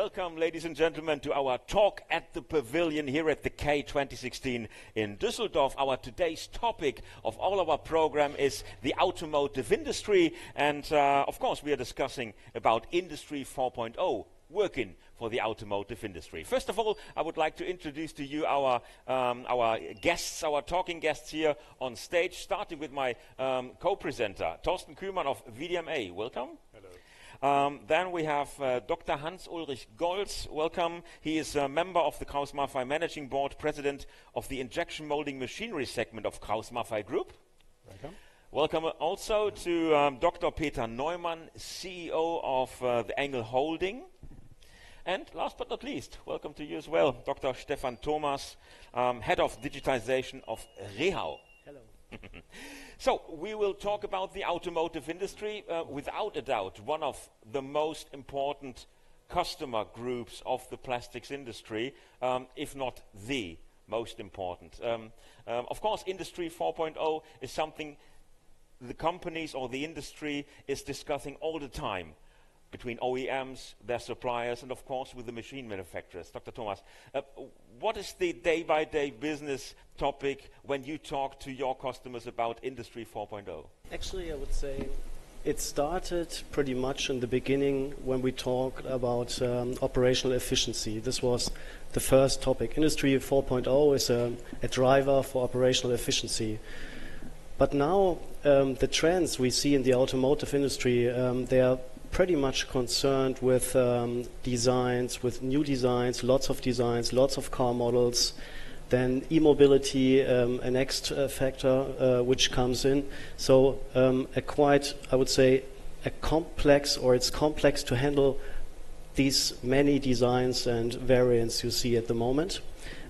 Welcome, ladies and gentlemen, to our talk at the Pavilion here at the K 2016 in Düsseldorf. Our today's topic of all of our program is the automotive industry, and of course we are discussing about Industry 4.0, working for the automotive industry. First of all, I would like to introduce to you our guests, our talking guests here on stage, starting with my co-presenter, Thorsten Kühlmann of VDMA. Welcome. Hello. Then we have Dr. Ulrich Golz. Welcome. He is a member of the KraussMaffei Managing Board, President of the Injection Molding Machinery segment of KraussMaffei Group. Welcome. Welcome also to Dr. Peter Neumann, CEO of the Engel Holding. And last but not least, welcome to you as well, Dr. Stefan Thomas, Head of Digitization of Rehau. Hello. So, we will talk about the automotive industry, without a doubt, one of the most important customer groups of the plastics industry, if not the most important. Of course, Industry 4.0 is something the companies or the industry is discussing all the time, between OEMs, their suppliers, and of course with the machine manufacturers. Dr. Thomas, what is the day-by-day business topic when you talk to your customers about Industry 4.0? Actually, I would say it started pretty much in the beginning when we talked about operational efficiency. This was the first topic. Industry 4.0 is a driver for operational efficiency. But now the trends we see in the automotive industry, they are pretty much concerned with designs, with new designs, lots of car models. Then e-mobility, a next factor which comes in. So I would say, it's complex to handle these many designs and variants you see at the moment.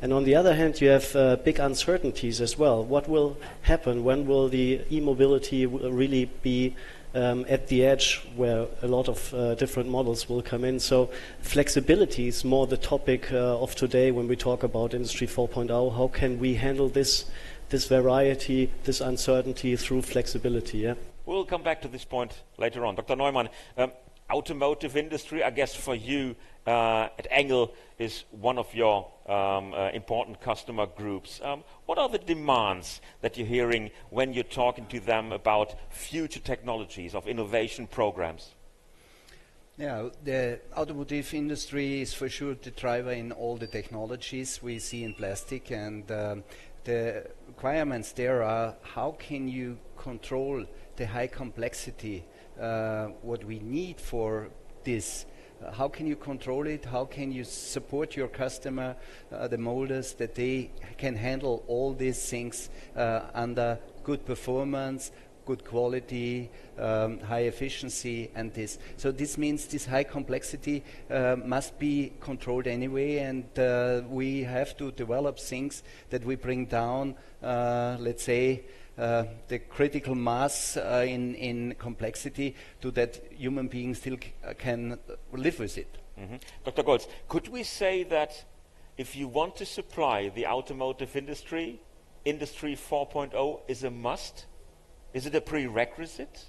And on the other hand, you have big uncertainties as well. What will happen? When will the e-mobility really be at the edge where a lot of different models will come in? So flexibility is more the topic of today when we talk about Industry 4.0. How can we handle this variety, this uncertainty through flexibility? Yeah? We'll come back to this point later on. Dr. Neumann, automotive industry, I guess for you at Engel, is one of your important customer groups. What are the demands that you're hearing when you're talking to them about future technologies of innovation programs? Yeah, the automotive industry is for sure the driver in all the technologies we see in plastic, and the requirements there are how can you control the high complexity what we need for this. How can you control it? How can you support your customer, the molders, that they can handle all these things under good performance, good quality, high efficiency, and this. So this means this high complexity must be controlled anyway, and we have to develop things that we bring down, let's say, the critical mass in complexity, to that human beings still can live with it. Mm-hmm. Dr. Golz, could we say that if you want to supply the automotive industry, Industry 4.0 is a must? Is it a prerequisite?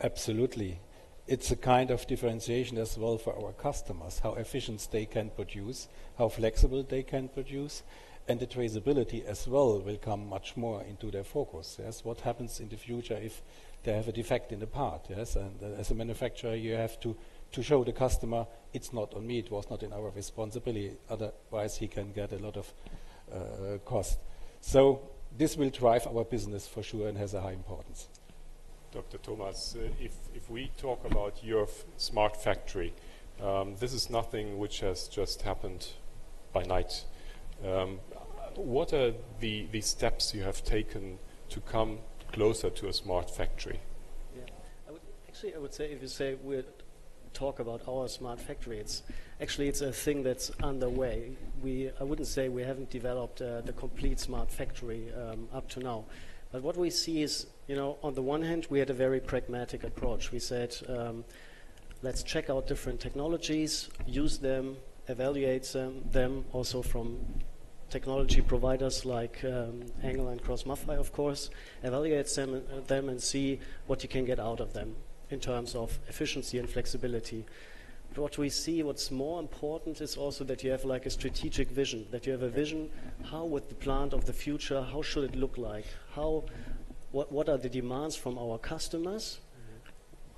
Absolutely. It's a kind of differentiation as well for our customers, how efficient they can produce, how flexible they can produce. And the traceability as well will come much more into their focus. Yes, what happens in the future if they have a defect in the part? Yes, and as a manufacturer, you have to show the customer it's not on me. It was not in our responsibility. Otherwise, he can get a lot of cost. So this will drive our business for sure and has a high importance. Dr. Thomas, if we talk about your smart factory, this is nothing which has just happened by night. What are the steps you have taken to come closer to a smart factory? Yeah, I would say, if you say we talk about our smart factory, it's a thing that's underway. I wouldn't say we haven't developed the complete smart factory up to now. But what we see is, on the one hand, we had a very pragmatic approach. We said, let's check out different technologies, use them, evaluate them also from technology providers like Engel and KraussMaffei, of course, evaluate them and see what you can get out of them in terms of efficiency and flexibility. what we see, what's more important is also that you have like a strategic vision, that you have a vision, how with the plant of the future, how should it look like? What are the demands from our customers?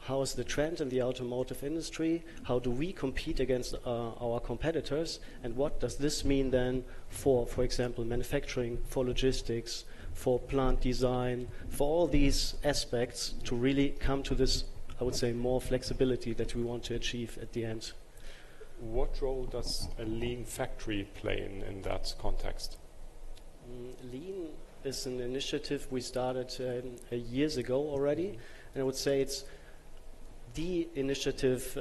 How is the trend in the automotive industry? How do we compete against our competitors? And what does this mean then for example, manufacturing, for logistics, for plant design, for all these aspects to really come to this, I would say, more flexibility that we want to achieve at the end. What role does a lean factory play in that context? Lean is an initiative we started years ago already, and I would say it's the initiative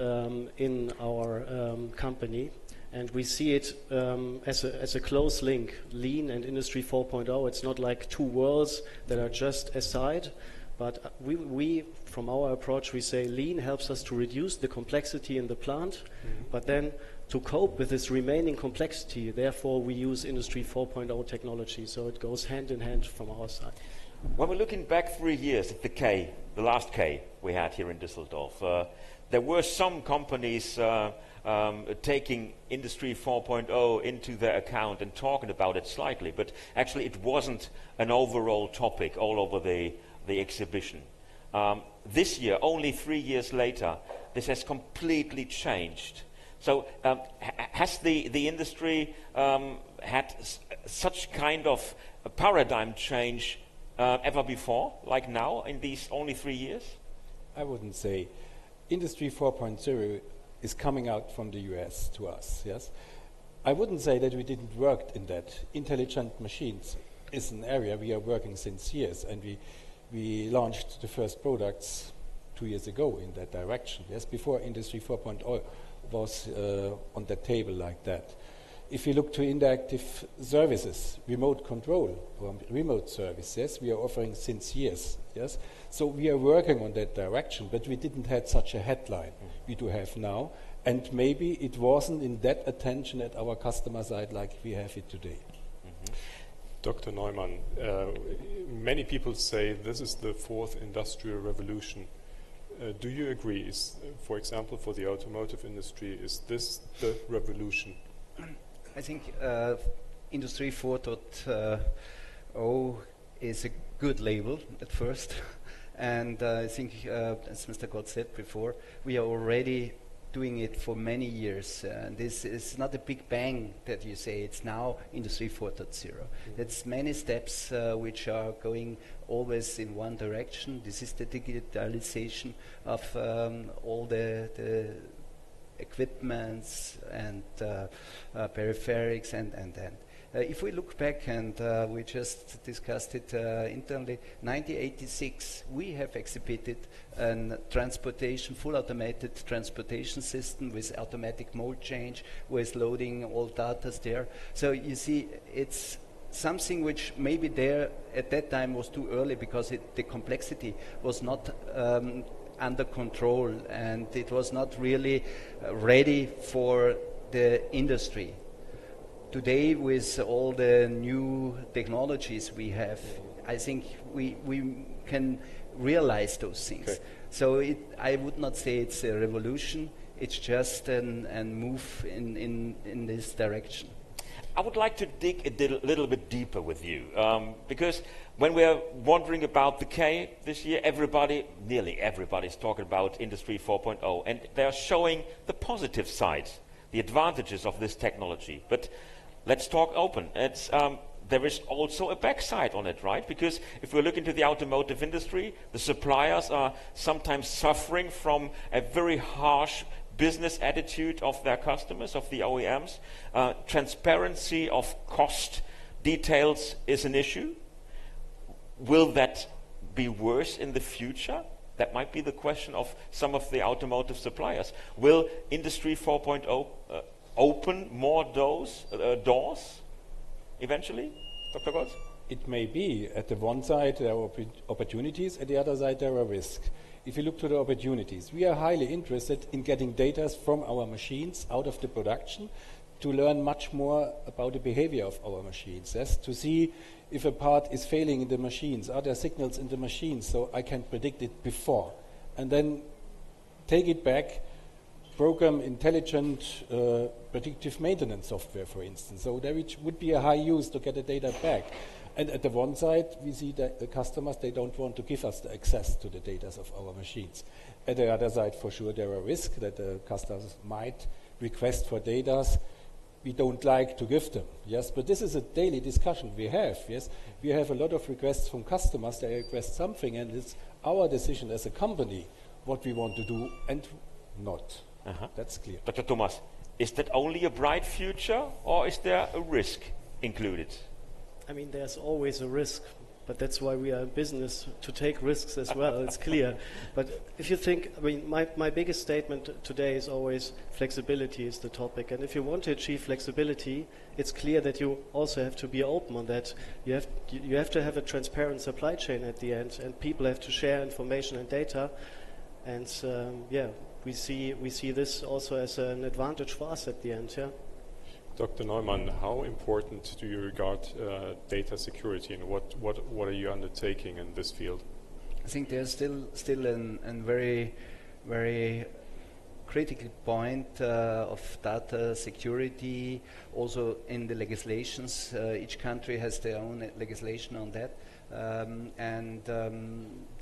in our company, and we see it as a close link. Lean and Industry 4.0, it's not like two worlds that are just aside, but we from our approach, we say lean helps us to reduce the complexity in the plant, but then to cope with this remaining complexity, therefore we use Industry 4.0 technology, so it goes hand in hand from our side. When we're looking back 3 years at the last K we had here in Düsseldorf, there were some companies taking Industry 4.0 into their account and talking about it slightly, but actually it wasn't an overall topic all over the exhibition. This year, only 3 years later, this has completely changed. So has the industry had such kind of a paradigm change ever before, like now, in these only 3 years? I wouldn't say. Industry 4.0 is coming out from the US to us, yes? I wouldn't say that we didn't work in that. Intelligent machines is an area we are working since years, and we launched the first products 2 years ago in that direction, yes, before Industry 4.0 was on the table like that. If you look to interactive services, remote control, or remote service, yes, we are offering since years, yes. So we are working on that direction, but we didn't have such a headline we do have now, and maybe it wasn't in that attention at our customer side like we have it today. Dr. Neumann, many people say this is the fourth industrial revolution. Do you agree? For example, for the automotive industry, is this the revolution? I think Industry 4.0 is a good label at first, and I think, as Mr. Golz said before, we are already doing it for many years. This is not a big bang that you say it's now Industry 4.0. It's many steps which are going always in one direction. This is the digitalization of all the equipments and peripherals and then. If we look back, and we just discussed it internally, 1986, we have exhibited a full automated transportation system with automatic mode change, with loading all data there. So you see, it's something which maybe there at that time was too early because the complexity was not under control, and it was not really ready for the industry. Today, with all the new technologies we have, I think we can realize those things. Okay. So I would not say it's a revolution, it's just a move in this direction. I would like to dig a little bit deeper with you, because when we're wondering about the K this year, nearly everybody is talking about Industry 4.0, and they're showing the positive side, the advantages of this technology. But let's talk open. There is also a backside on it, right? Because if we look into the automotive industry, the suppliers are sometimes suffering from a very harsh business attitude of their customers, of the OEMs. Transparency of cost details is an issue. Will that be worse in the future? That might be the question of some of the automotive suppliers. Will Industry 4.0 open more doors eventually, Dr. Golz? It may be. At the one side there are opportunities, at the other side there are risks. If you look to the opportunities, we are highly interested in getting data from our machines out of the production to learn much more about the behavior of our machines. Yes? To see if a part is failing in the machines, are there signals in the machines, so I can predict it before. And then take it back, program intelligent predictive maintenance software, for instance. So there would be a high use to get the data back. And at the one side, we see that the customers, they don't want to give us the access to the data of our machines. At the other side, for sure, there are risks that the customers might request for data we don't like to give them. Yes, but this is a daily discussion we have. Yes, we have a lot of requests from customers. They request something, and it's our decision as a company what we want to do and not. That's clear. Dr. Thomas, is that only a bright future, or is there a risk included? I mean, there's always a risk, but that's why we are in business, to take risks as well, it's clear. But if you think, I mean, my biggest statement today is always flexibility is the topic. And if you want to achieve flexibility, it's clear that you also have to be open on that. You have to have a transparent supply chain at the end, and people have to share information and data. And we see this also as an advantage for us at the end, yeah. Dr. Neumann, how important do you regard data security, and what are you undertaking in this field? I think there's still a very, very critical point of data security, also in the legislations. Each country has their own legislation on that.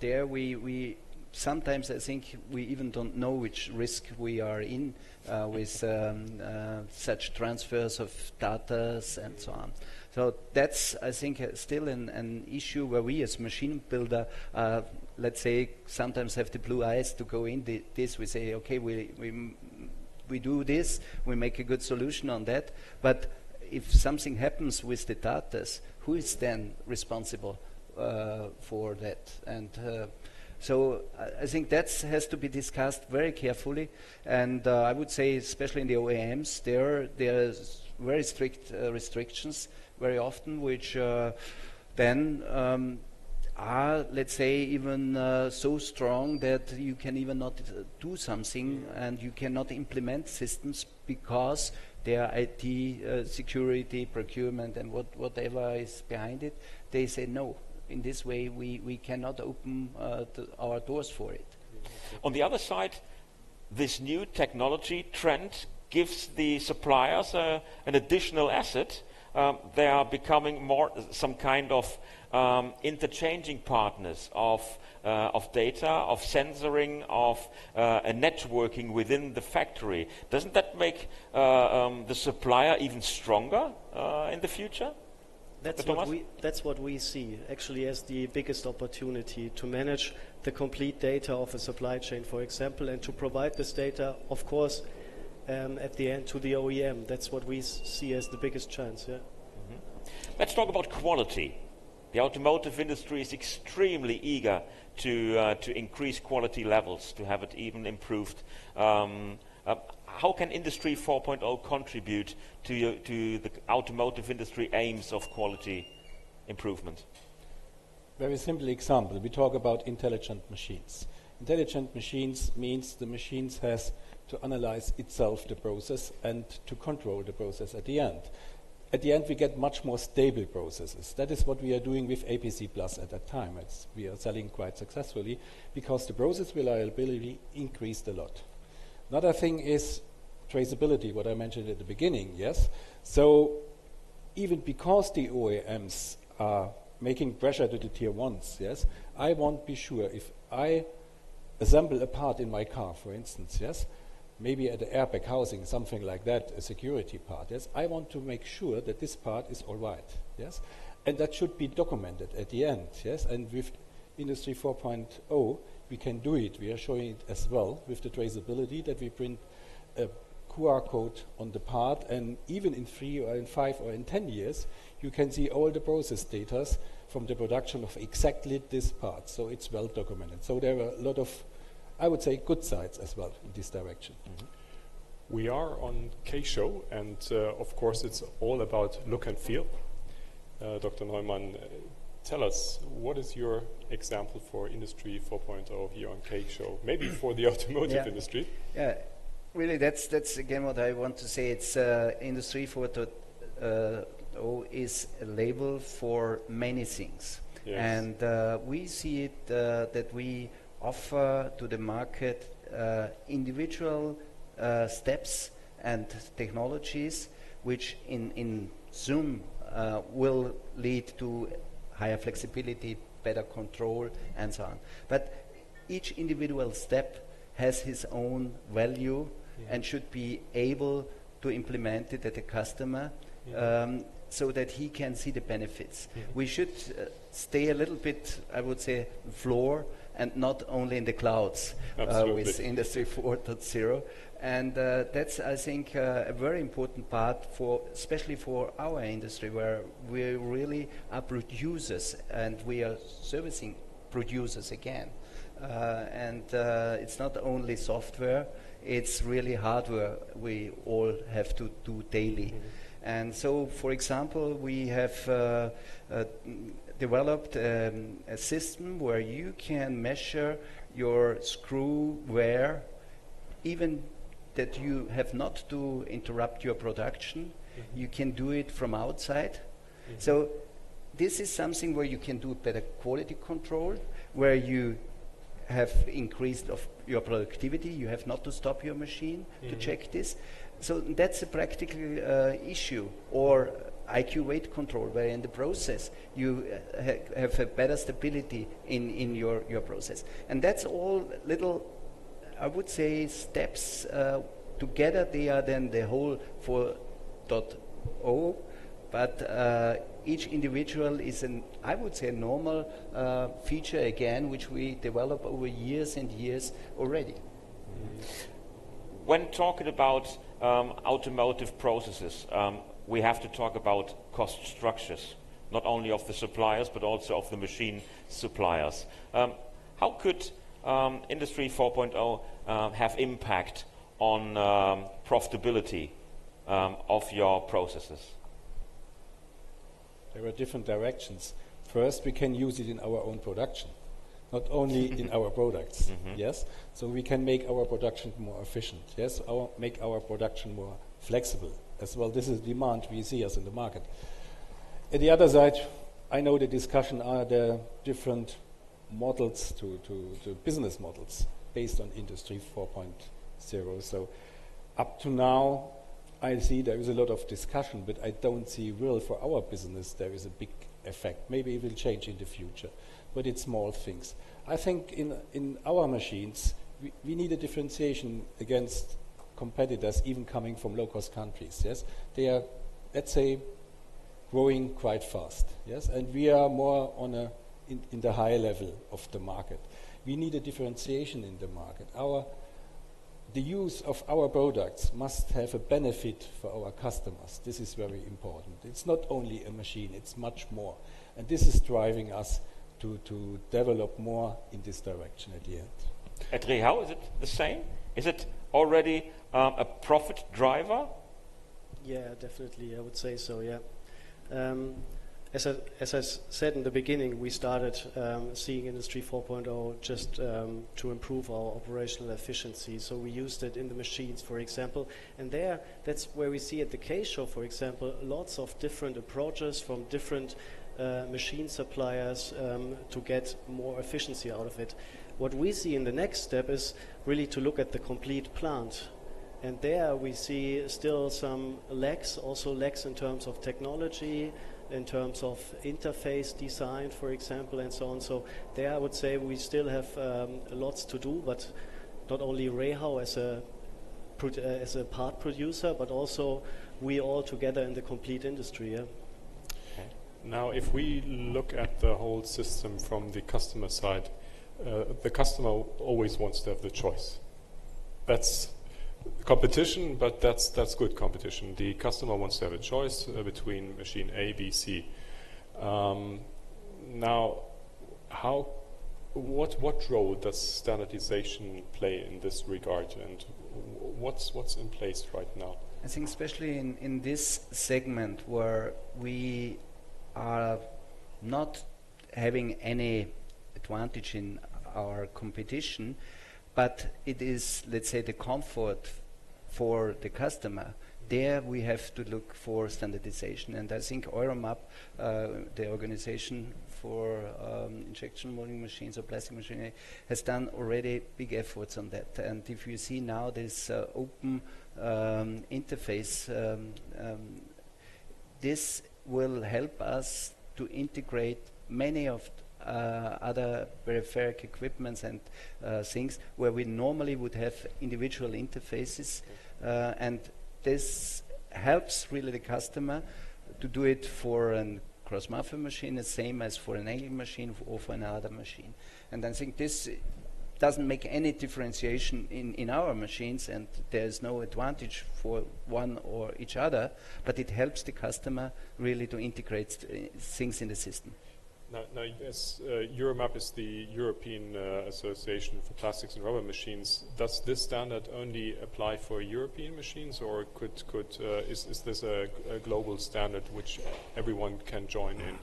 There we sometimes I think we even don't know which risk we are in with such transfers of data and so on. So that's, I think, still an issue where we as machine builder, let's say, sometimes have the blue eyes to go in this. We say, okay, we do this, we make a good solution on that, but if something happens with the data, who is then responsible for that? And so I think that has to be discussed very carefully, and I would say, especially in the OEMs, there's very strict restrictions very often, which then are, let's say, even so strong that you can even not do something, and you cannot implement systems because their IT security, procurement, and whatever is behind it, they say no. In this way, we cannot open our doors for it. On the other side, this new technology trend gives the suppliers an additional asset. They are becoming more some kind of interchanging partners of data, of sensoring, of networking within the factory. Doesn't that make the supplier even stronger in the future? That's what we see actually as the biggest opportunity, to manage the complete data of a supply chain, for example, and to provide this data, of course, at the end to the OEM. That's what we see as the biggest chance. Yeah. Let's talk about quality. The automotive industry is extremely eager to increase quality levels, to have it even improved. How can Industry 4.0 contribute to the automotive industry aims of quality improvement? Very simple example. We talk about intelligent machines. Intelligent machines means the machines has to analyze itself the process and to control the process at the end. At the end, we get much more stable processes. That is what we are doing with APC Plus at that time. We are selling quite successfully because the process reliability increased a lot. Another thing is traceability, what I mentioned at the beginning, yes? So even because the OEMs are making pressure to the tier ones, yes, I want to be sure if I assemble a part in my car, for instance, yes, maybe at the airbag housing, something like that, a security part, yes, I want to make sure that this part is all right, yes? And that should be documented at the end, yes? And with Industry 4.0, we can do it. We are showing it as well with the traceability, that we print a QR code on the part, and even in 3 or in 5 or in 10 years, you can see all the process data from the production of exactly this part. So it's well documented. So there are a lot of, I would say, good sides as well in this direction. We are on K-Show, and of course it's all about look and feel. Dr. Neumann, tell us, what is your example for Industry 4.0 here on K-Show? Maybe for the automotive industry. Yeah, really, that's again what I want to say. It's Industry 4.0 is a label for many things. Yes. And we see it that we offer to the market individual steps and technologies which in Zoom will lead to higher flexibility, better control, and so on. But each individual step has his own value and should be able to implement it at the customer so that he can see the benefits. We should stay a little bit, I would say, floor and not only in the clouds with Industry 4.0. And that's, I think, a very important part for, especially for our industry, where we really are producers and we are servicing producers again. And it's not only software, it's really hardware we all have to do daily. And so, for example, we have developed a system where you can measure your screw wear, even that you have not to interrupt your production. You can do it from outside. So this is something where you can do better quality control, where you have increased of your productivity. You have not to stop your machine to check this. So that's a practical issue. Or IQ weight control, where in the process you have a better stability in your process. And that's all little, I would say, steps together. They are then the whole 4.0, but each individual is I would say, a normal feature again, which we develop over years and years already. When talking about automotive processes, we have to talk about cost structures, not only of the suppliers, but also of the machine suppliers. How could Industry 4.0 have impact on profitability of your processes? There are different directions. First, we can use it in our own production, not only in our products. Yes, so we can make our production more efficient. Yes, make our production more flexible as well. This is demand we see as in the market. At the other side, I know the discussion are the different models to business models based on Industry 4.0. So up to now, I see there is a lot of discussion, but I don't see real for our business there is a big effect. Maybe it will change in the future, but it's small things. I think in our machines, we need a differentiation against competitors even coming from low-cost countries. Yes, they are, let's say, growing quite fast. Yes, and we are more on in the high level of the market. We need a differentiation in the market. The use of our products must have a benefit for our customers. This is very important. It's not only a machine, it's much more. And this is driving us to develop more in this direction at the end. At Rehau, is it the same? Is it already a profit driver? Yeah, definitely, I would say so, yeah. As I said in the beginning, we started seeing Industry 4.0 just to improve our operational efficiency. So we used it in the machines, for example. And that's where we see at the K-Show, for example, lots of different approaches from different machine suppliers to get more efficiency out of it. What we see in the next step is really to look at the complete plant. And there we see still some lacks, also lacks in terms of technology, in terms of interface design, for example, and so on. So there I would say we still have lots to do, but not only Rehau as a part producer, but also we all together in the complete industry. Yeah? Okay. Now, if we look at the whole system from the customer side, the customer always wants to have the choice. That's competition, but that's good competition. The customer wants to have a choice between machine A, B, C. Now, what role does standardization play in this regard, and what's in place right now? I think especially in this segment where we are not having any advantage in our competition, but it is, let's say, the comfort for the customer there we have to look for standardization. And I think Euromap, the organization for injection molding machines or plastic machinery, has done already big efforts on that. And if you see now this open interface, this will help us to integrate many of other peripheral equipments and things where we normally would have individual interfaces, and this helps really the customer to do it for a KraussMaffei machine, the same as for an Engel machine or for another machine. And I think this doesn't make any differentiation in our machines, and there's no advantage for one or each other, but it helps the customer really to integrate things in the system. Now yes, Euromap is the European Association for Plastics and Rubber Machines. Does this standard only apply for European machines, or is this a global standard which everyone can join in?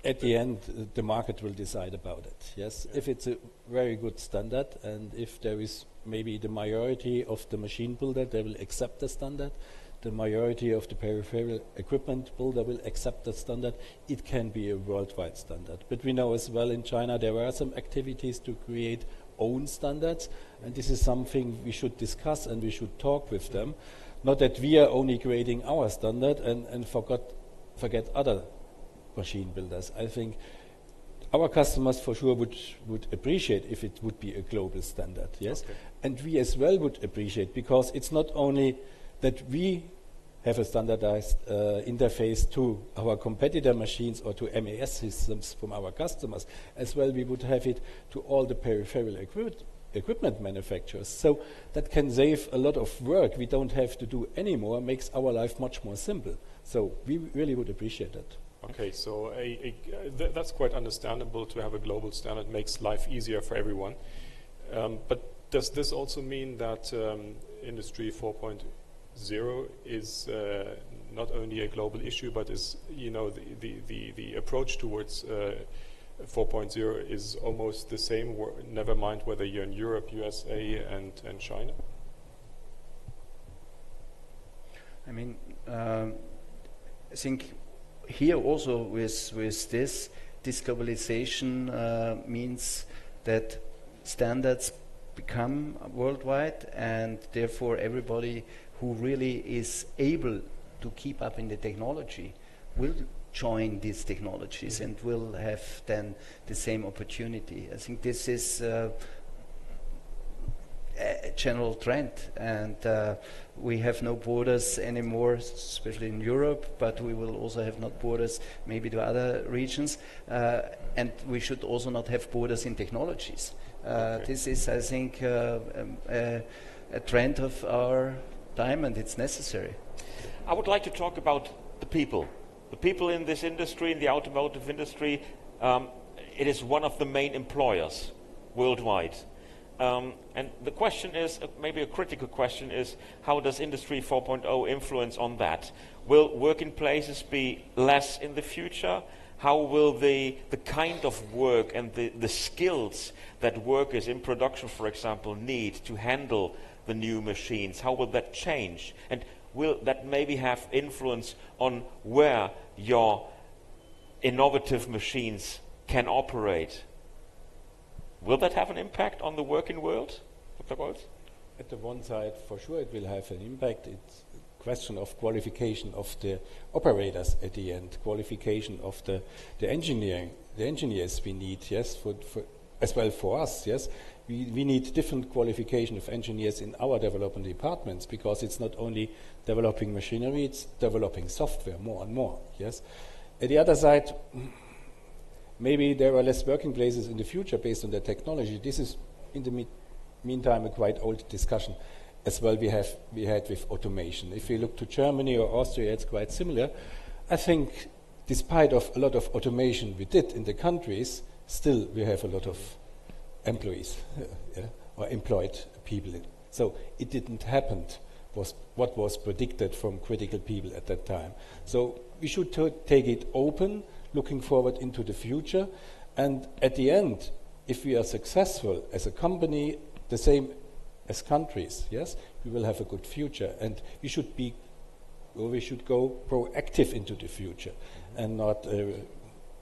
At the end, the market will decide about it, yes. Yeah. If it's a very good standard, and if there is maybe the majority of the machine builder, they will accept the standard. The majority of the peripheral equipment builder will accept the standard. It can be a worldwide standard. But we know as well in China there are some activities to create own standards, and this is something we should discuss and we should talk with them. Not that we are only creating our standard and forget other machine builders. I think our customers for sure would appreciate if it would be a global standard, yes? Okay. And we as well would appreciate, because it's not only that we have a standardized interface to our competitor machines or to MES systems from our customers. As well, we would have it to all the peripheral equipment manufacturers. So that can save a lot of work we don't have to do anymore, makes our life much more simple. So we really would appreciate that. Okay, so that's quite understandable. To have a global standard makes life easier for everyone. But does this also mean that Industry 4.0 is not only a global issue, but is, you know, the approach towards 4.0 is almost the same, never mind whether you're in Europe, USA and China? I mean, I think here also with this globalization means that standards become worldwide, and therefore everybody who really is able to keep up in the technology will join these technologies and will have then the same opportunity. I think this is a general trend, and we have no borders anymore, especially in Europe, but we will also have not borders maybe to other regions, and we should also not have borders in technologies. Okay. This is, I think, a trend of our time, and it's necessary. I would like to talk about the people. The people in this industry, in the automotive industry, it is one of the main employers worldwide. And the question is, maybe a critical question is, how does Industry 4.0 influence on that? Will working places be less in the future? How will the kind of work and the skills that workers in production, for example, need to handle the new machines, how will that change? And will that maybe have influence on where your innovative machines can operate? Will that have an impact on the working world, Dr. Golz? At the one side, for sure it will have an impact. It's a question of qualification of the operators at the end, qualification of the engineers we need, yes, for as well for us, yes. We need different qualification of engineers in our development departments, because it's not only developing machinery, it's developing software more and more, yes. At the other side, maybe there are less working places in the future based on the technology. This is, in the meantime, a quite old discussion as well we had with automation. If we look to Germany or Austria, it's quite similar. I think, despite of a lot of automation we did in the countries, still we have a lot of employees or employed people. So it didn't happen what was predicted from critical people at that time. So we should take it open, looking forward into the future, and at the end, if we are successful as a company, the same as countries, yes, we will have a good future, and we should be or we should go proactive into the future and not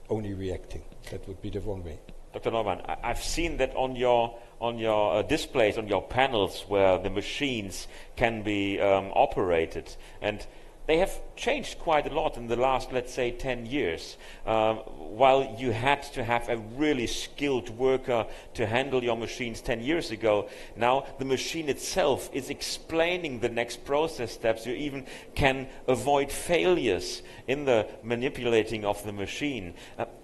only reacting. That would be the wrong way. Dr. Neumann, I've seen that on your displays, on your panels, where the machines can be operated, and they have changed quite a lot in the last, let's say, 10 years. While you had to have a really skilled worker to handle your machines 10 years ago, now the machine itself is explaining the next process steps. You even can avoid failures in the manipulating of the machine.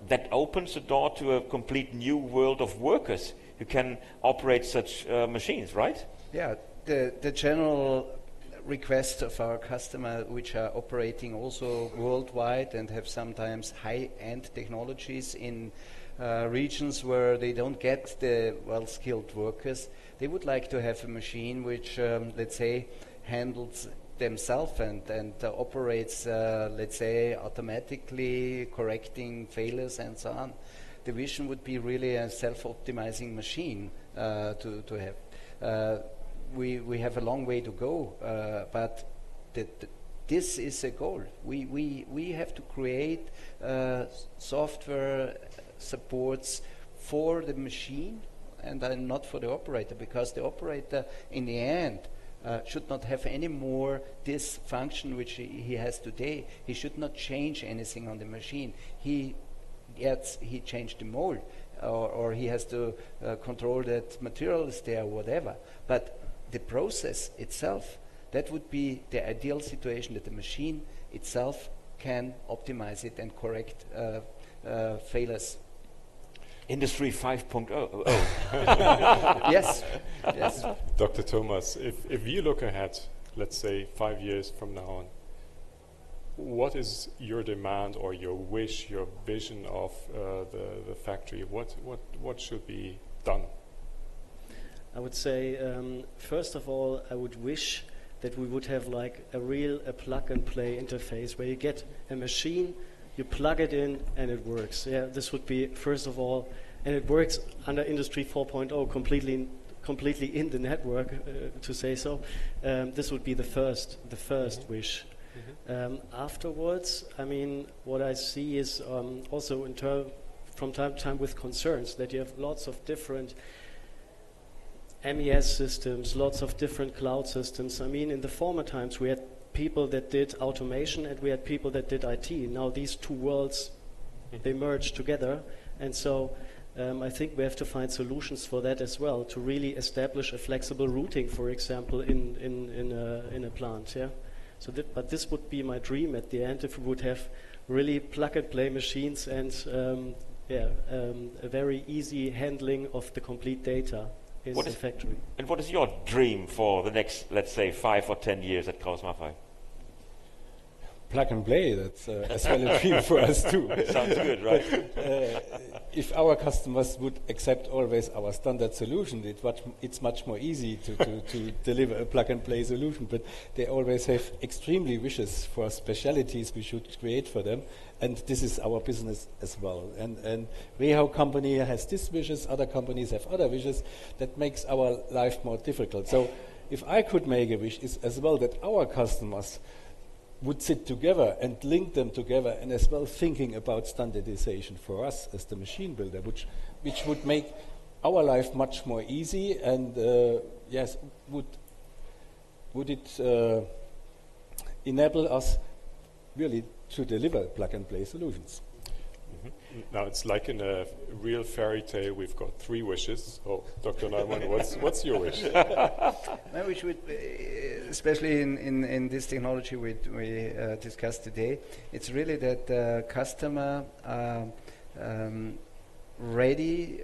That opens the door to a complete new world of workers who can operate such machines, right? Yeah, the general requests of our customer, which are operating also worldwide and have sometimes high-end technologies in regions where they don't get the well-skilled workers, they would like to have a machine which, let's say, handles themselves and operates, let's say, automatically, correcting failures and so on. The vision would be really a self-optimizing machine to have. We have a long way to go, but this is a goal. We have to create software supports for the machine and not for the operator, because the operator in the end should not have any more this function which he has today. He should not change anything on the machine. He changed the mold, or he has to control that material is there, whatever. But the process itself, that would be the ideal situation, that the machine itself can optimize it and correct failures. Industrie 5.0. Yes, yes. Dr. Thomas, if you look ahead, let's say 5 years from now on, what is your demand or your wish, your vision of the factory? What should be done? I would say, first of all, I would wish that we would have like a plug-and-play interface where you get a machine, you plug it in, and it works. Yeah, this would be, first of all, and it works under Industry 4.0 completely in the network, to say so. This would be the first wish. Afterwards, I mean, what I see is also from time to time with concerns that you have lots of different MES systems, lots of different cloud systems. I mean, in the former times we had people that did automation and we had people that did IT. Now these two worlds, they merge together, and so I think we have to find solutions for that as well, to really establish a flexible routing, for example, in a plant. Yeah. So, but this would be my dream at the end, if we would have really plug-and-play machines and a very easy handling of the complete data in the factory. And what is your dream for the next, let's say, 5 or 10 years at KraussMaffei? Plug and play, that's as well a dream for us too. Sounds good, right? If our customers would accept always our standard solution, it's much more easy to deliver a plug and play solution, but they always have extremely wishes for specialities we should create for them, and this is our business as well. And Rehau company has these wishes, other companies have other wishes, that makes our life more difficult. So if I could make a wish, is as well that our customers would sit together and link them together, and as well thinking about standardization for us as the machine builder, which would make our life much more easy, and yes, would it enable us really to deliver plug-and-play solutions. Now it's like in a real fairy tale. We've got 3 wishes. Oh, Dr. Neumann, what's your wish? My wish would, especially in this technology we discussed today, it's really that the customer ready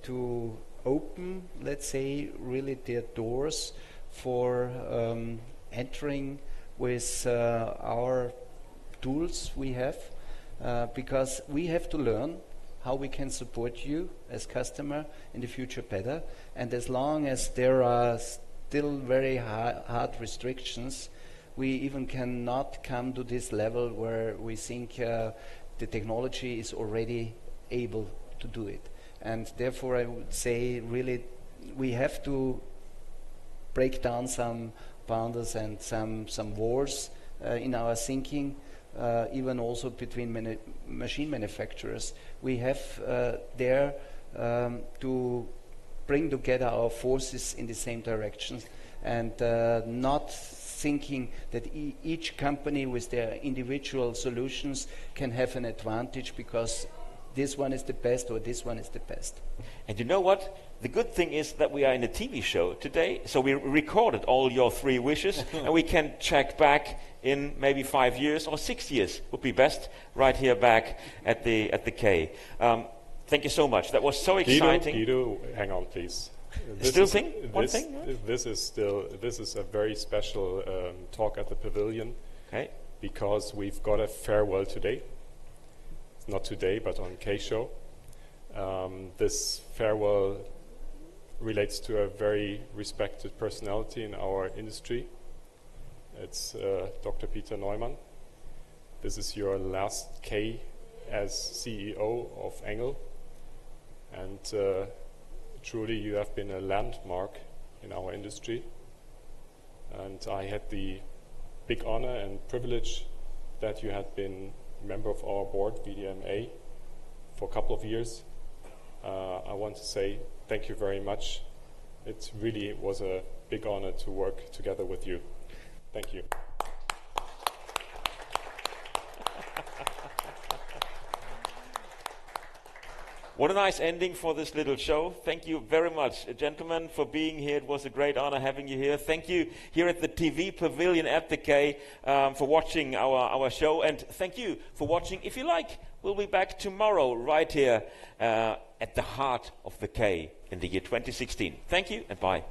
to open, let's say, really their doors for entering with our tools we have. Because we have to learn how we can support you as customer in the future better. And as long as there are still very hard restrictions, we even cannot come to this level where we think the technology is already able to do it. And therefore I would say really we have to break down some boundaries and some walls in our thinking, even also between machine manufacturers. We have there to bring together our forces in the same direction, and not thinking that each company with their individual solutions can have an advantage because this one is the best or this one is the best. And you know what? The good thing is that we are in a TV show today, so we recorded all your 3 wishes, and we can check back in maybe 5 years or 6 years would be best, right here back at the K. Thank you so much. That was so exciting. Guido, hang on, please. This is a very special talk at the Pavilion, okay, because we've got a farewell today. Not today, but on K-Show. This farewell relates to a very respected personality in our industry. It's Dr. Peter Neumann. This is your last K as CEO of Engel, and truly you have been a landmark in our industry. And I had the big honor and privilege that you had been a member of our board, VDMA, for a couple of years. I want to say thank you very much. It really was a big honor to work together with you. Thank you. What a nice ending for this little show. Thank you very much, gentlemen, for being here. It was a great honor having you here. Thank you here at the TV Pavilion at the K for watching our show. And thank you for watching. If you like, we'll be back tomorrow right here at the heart of the K in the year 2016. Thank you and bye.